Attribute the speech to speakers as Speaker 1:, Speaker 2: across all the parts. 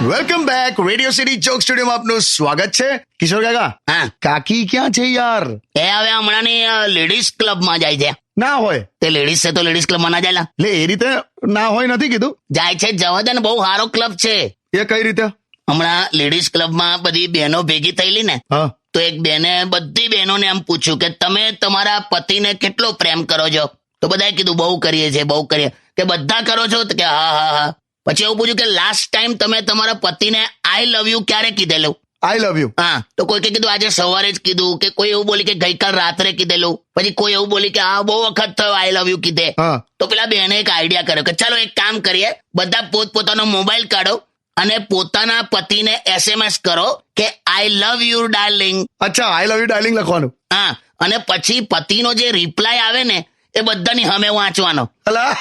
Speaker 1: Welcome back. Radio city joke સ્ટુડિયોમાં આપનું સ્વાગત છે. કિશોર કાકા,
Speaker 2: હા
Speaker 1: કાકી ક્યાં છે યાર?
Speaker 2: એ હવે હમણાં લેડીઝ ક્લબમાં જાય છે.
Speaker 1: ના હોય
Speaker 2: તે લેડીઝ છે તો લેડીઝ ક્લબમાં ના જાય.
Speaker 1: લે એ રીતે ના હોય નથી કીધું.
Speaker 2: જાય છે, જવા દે ને, બહુ સારો ક્લબ છે.
Speaker 1: એ કઈ રીતે?
Speaker 2: હમણાં લેડીઝ ક્લબમાં બધી બહેનો ભેગી થયેલી ને,
Speaker 1: હા
Speaker 2: તો એક બેને બધી બહેનોને એમ પૂછ્યું કે તમે તમારા પતિને કેટલો પ્રેમ કરો છો? તો બધાએ કીધું બહુ કરીએ છીએ, બહુ કરીએ. કે બધા કરો છો? તો કે હા હા હા. પછી એવું પૂછ્યું કે લાસ્ટ ટાઈમ તમે તમારા પતિને આઈ લવ યુ ક્યારે કીધેલું?
Speaker 1: આઈ લવ યુ.
Speaker 2: હા, તો કોઈ કીધું આજે સવારે જ કીધું, કે કોઈ એવું બોલી કે ગઈકાલ રાત્રે કીધેલું, પછી કોઈ એવું બોલી કે આ બહુ વખત થયો આઈ લવ યુ કીધે.
Speaker 1: હા
Speaker 2: તો પેલા બેને એક આઈડિયા કર્યો કે ચાલો એક કામ કરીએ, બધા પોતપોતાનો મોબાઈલ કાઢો અને પોતાના પતિને SMS કરો કે આઈ લવ યુ ડાર્લિંગ.
Speaker 1: અચ્છા, આઈ લવ યુ ડાર્લિંગ લખવાનું.
Speaker 2: હા, અને પછી પતિનો જે રિપ્લાય આવે ને એ બધાની સામે વાંચવાનો.
Speaker 1: અલા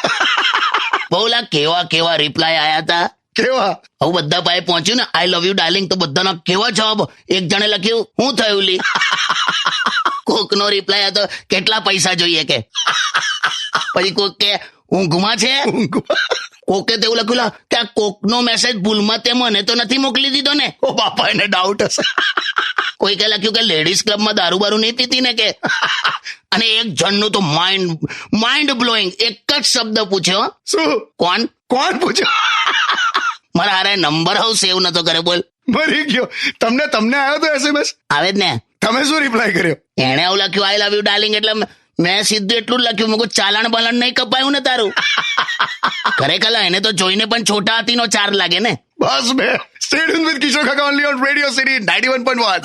Speaker 2: બહુલા કેવા કેવા રિપ્લાય આયા હતા.
Speaker 1: કેવા?
Speaker 2: હવે બધા પાસે પહોંચ્યું ને આઈ લવ યુ ડાર્લિંગ, તો બધાના કેવા જવાબ. એક જણે લખ્યું હું થયું લી. કોકનો રિપ્લાય હતો કેટલા પૈસા જોઈએ કે. પછી કોક કે ઊંઘમાં છે. કોકે તેવું લખ્યું કે આ કોકનો મેસેજ ભૂલમાં તે મને તો નથી મોકલી દીધો ને.
Speaker 1: ઓ બાપા, એને ડાઉટ હશે.
Speaker 2: કોઈ કે લખ્યું કે લેડીઝ ક્લબમાં દારૂ બારૂ નહીં પીતી ને કે. અને એક જણનું તો માઇન્ડ બ્લોઈંગ એક જ શબ્દ પૂછ્યો.
Speaker 1: શું?
Speaker 2: કોણ
Speaker 1: પૂછ્યો?
Speaker 2: મારા હારે નંબર હાઉસ સેવ નતો કરે. બોલ,
Speaker 1: મરી ગયો. તમને આવ્યો તો SMS?
Speaker 2: આવે જ ને.
Speaker 1: તમે શું રિપ્લાય કર્યો?
Speaker 2: એને એવું લખ્યું આઈ લવ યુ ડાર્લિંગ, એટલે મેં સીધું એટલું જ લખ્યું, મેં ચાલાણ બાલાણ નહીં કપાયું ને તારું. ખરેખર એને તો જોઈને પણ છોટા હાથીનો ચાર લાગે ને.
Speaker 1: બસ બે. સ્ટે ટ્યુન્ડ વિથ કિશોર કાકા ઓનલી ઓન રેડિયો સિટી 91.1.